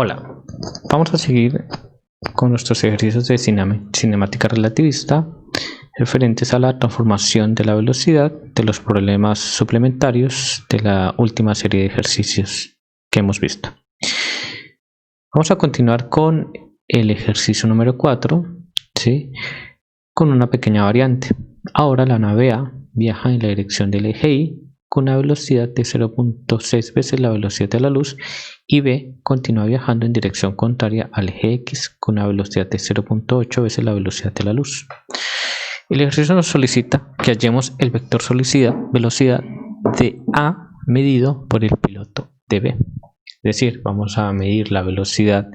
Hola, vamos a seguir con nuestros ejercicios de cinemática relativista referentes a la transformación de la velocidad de los problemas suplementarios de la última serie de ejercicios que hemos visto. Vamos a continuar con el ejercicio número 4, ¿sí? Con una pequeña variante. Ahora la nave A viaja en la dirección del eje Y con una velocidad de 0.6 veces la velocidad de la luz, y B continúa viajando en dirección contraria al eje X con una velocidad de 0.8 veces la velocidad de la luz. El ejercicio nos solicita que hallemos el vector velocidad de A medido por el piloto de B. Es decir, vamos a medir la velocidad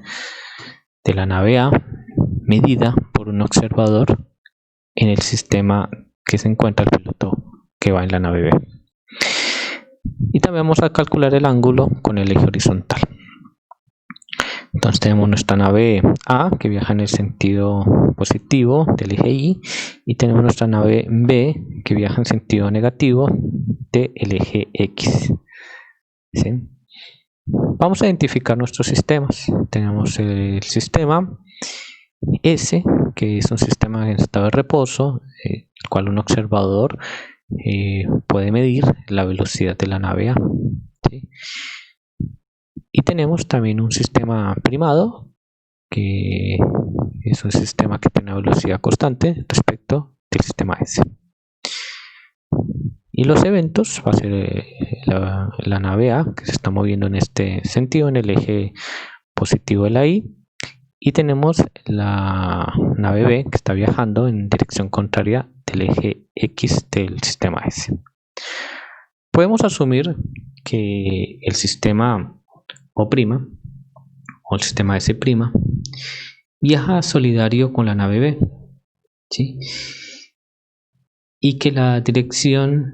de la nave A medida por un observador en el sistema que se encuentra el piloto que va en la nave B. Y también vamos a calcular el ángulo con el eje horizontal. Entonces tenemos nuestra nave A que viaja en el sentido positivo del eje Y, y tenemos nuestra nave B que viaja en sentido negativo del eje X. ¿Sí? Vamos a identificar nuestros sistemas. Tenemos el sistema S, que es un sistema en estado de reposo, el cual un observador puede medir la velocidad de la nave A. ¿Sí? Y tenemos también un sistema primado, que es un sistema que tiene una velocidad constante respecto del sistema S. Y los eventos va a ser la nave A, que se está moviendo en este sentido, en el eje positivo de la Y. Y tenemos la nave B, que está viajando en dirección contraria del eje X del sistema S. Podemos asumir que el sistema O' o el sistema S' viaja solidario con la nave B, ¿sí? Y que la dirección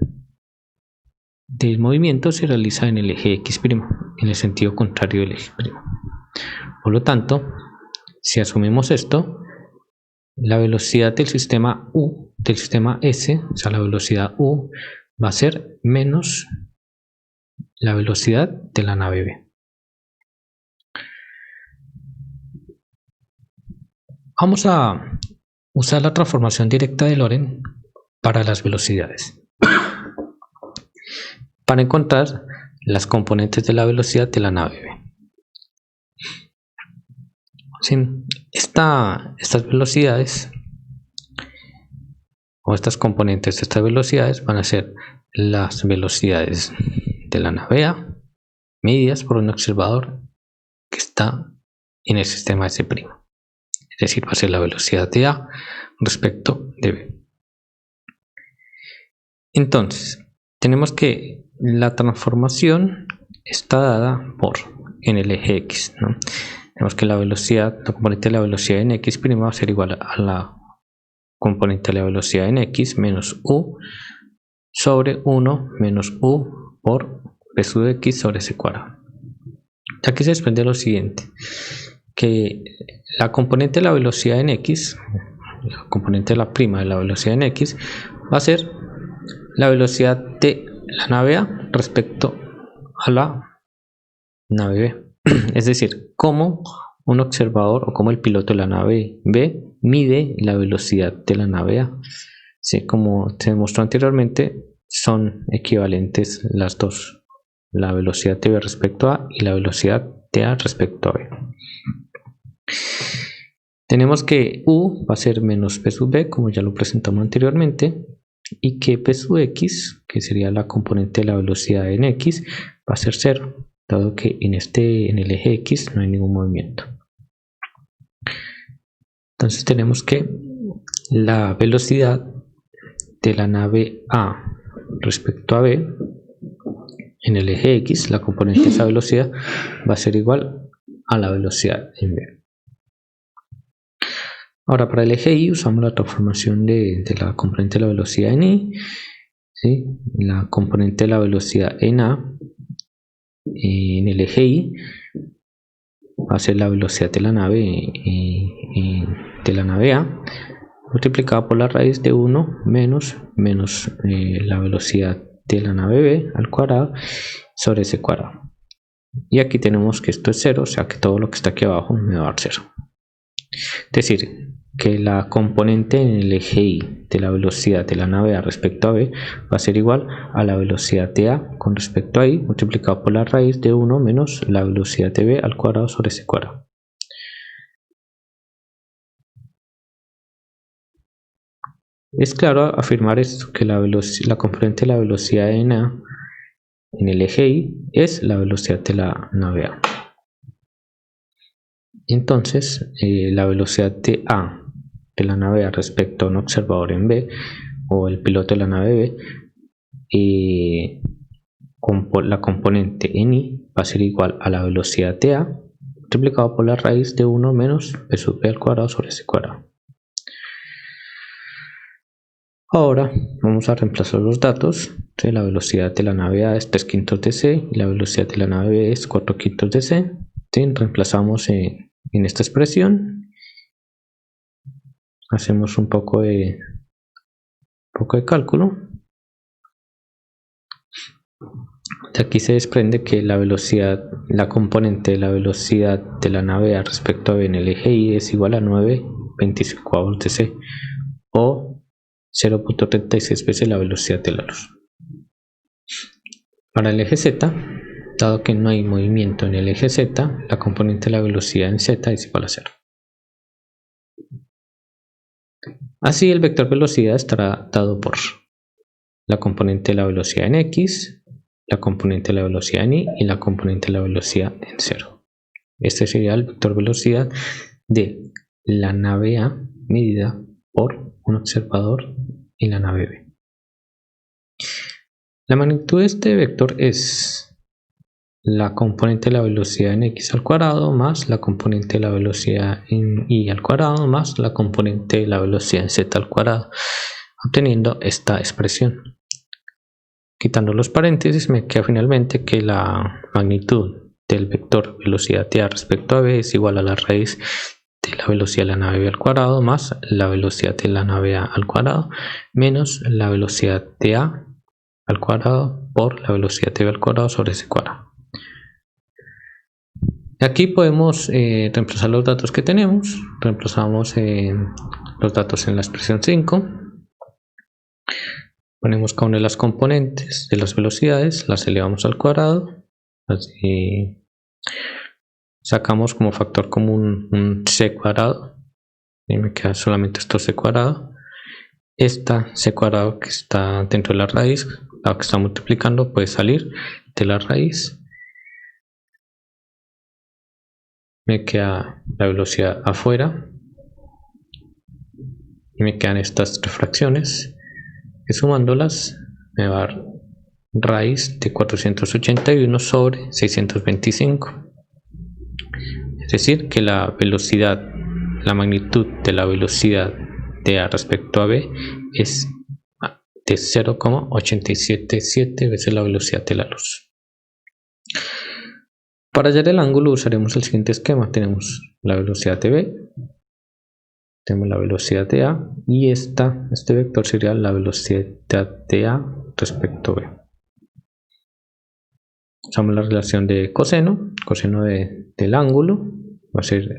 del movimiento se realiza en el eje X', en el sentido contrario del eje'. Por lo tanto, si asumimos esto, la velocidad del sistema U, del sistema S, o sea, la velocidad U, va a ser menos la velocidad de la nave B. Vamos a usar la transformación directa de Lorentz para las velocidades, para encontrar las componentes de la velocidad de la nave B. ¿Sí? Estas velocidades o estas componentes de estas velocidades van a ser las velocidades de la nave A medidas por un observador que está en el sistema S'. Es decir, va a ser la velocidad de A respecto de B. Entonces, tenemos que la transformación está dada por en el eje X, ¿no? Tenemos que la componente de la velocidad en X' va a ser igual a la componente de la velocidad en X menos U sobre 1 menos U por B sub X sobre S cuadrado. Aquí se desprende lo siguiente, que la componente de la velocidad en X, la componente de la prima de la velocidad en X, va a ser la velocidad de la nave A respecto a la nave B. Es decir, cómo un observador o cómo el piloto de la nave B mide la velocidad de la nave A. ¿Sí? Como se demostró anteriormente, son equivalentes las dos, la velocidad de B respecto a y la velocidad de A respecto a B. Tenemos que U va a ser menos P sub B, como ya lo presentamos anteriormente, y que P sub X, que sería la componente de la velocidad en X, va a ser 0, dado que en el eje X no hay ningún movimiento. Entonces tenemos que la velocidad de la nave A respecto a B en el eje X, la componente de esa velocidad va a ser igual a la velocidad en B. Ahora, para el eje Y usamos la transformación de la componente de la velocidad en Y, ¿sí? La componente de la velocidad en A en el eje Y va a ser la velocidad de la nave A multiplicada por la raíz de 1 menos la velocidad de la nave B al cuadrado sobre S cuadrado. y aquí tenemos que esto es 0, o sea que todo lo que está aquí abajo me va a dar 0. Es decir, que la componente en el eje Y de la velocidad de la nave A respecto a B va a ser igual a la velocidad de A con respecto a Y multiplicado por la raíz de 1 menos la velocidad de B al cuadrado sobre C cuadrado. Es claro afirmar esto, que la componente de la velocidad en A en el eje Y es la velocidad de la nave A. Entonces, la velocidad de A de la nave A respecto a un observador en B, o el piloto de la nave B, la componente en Y va a ser igual a la velocidad de A multiplicado por la raíz de 1 menos B sub B al cuadrado sobre C cuadrado. Ahora vamos a reemplazar los datos. Entonces, la velocidad de la nave A es 3/5 de C y la velocidad de la nave B es 4/5 de C. Entonces, reemplazamos en esta expresión. Hacemos un poco de cálculo. De aquí se desprende que la velocidad, la componente de la velocidad de la nave A respecto a B en el eje Y es igual a 9/25 de C, o 0.36 veces la velocidad de la luz. Para el eje Z, dado que no hay movimiento en el eje Z, la componente de la velocidad en Z es igual a 0. Así, el vector velocidad estará dado por la componente de la velocidad en X, la componente de la velocidad en Y y la componente de la velocidad en 0. Este sería el vector velocidad de la nave A medida por un observador en la nave B. La magnitud de este vector es la componente de la velocidad en X al cuadrado más la componente de la velocidad en Y al cuadrado más la componente de la velocidad en Z al cuadrado, obteniendo esta expresión. Quitando los paréntesis, me queda finalmente que la magnitud del vector velocidad de A respecto a B es igual a la raíz de la velocidad de la nave B al cuadrado más la velocidad de la nave A al cuadrado menos la velocidad de A al cuadrado por la velocidad de B al cuadrado sobre C cuadrado. Aquí podemos reemplazar los datos que tenemos. Reemplazamos los datos en la expresión 5. Ponemos cada una de las componentes de las velocidades, las elevamos al cuadrado. Así sacamos como factor común un C cuadrado. Y me queda solamente esto C cuadrado. Esta C cuadrado que está dentro de la raíz, la que está multiplicando, puede salir de la raíz. Me queda la velocidad afuera y me quedan estas tres fracciones que sumándolas me va a dar raíz de 481 sobre 625. Es decir, que la velocidad, la magnitud de la velocidad de A respecto a B es de 0,877 veces la velocidad de la luz. Para hallar el ángulo usaremos el siguiente esquema. Tenemos la velocidad de B, tenemos la velocidad de A y este vector sería la velocidad de A respecto a B. Usamos la relación de coseno del ángulo, va a ser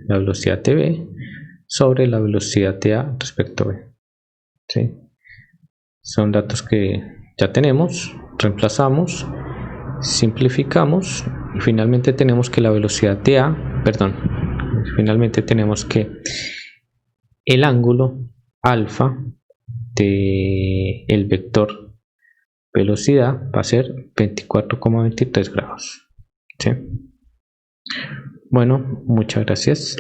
la velocidad de B sobre la velocidad de A respecto a B. ¿Sí? Son datos que ya tenemos, reemplazamos, simplificamos y finalmente tenemos que la velocidad de A, finalmente tenemos que el ángulo alfa del vector velocidad va a ser 24,23 grados. ¿Sí? Bueno, muchas gracias.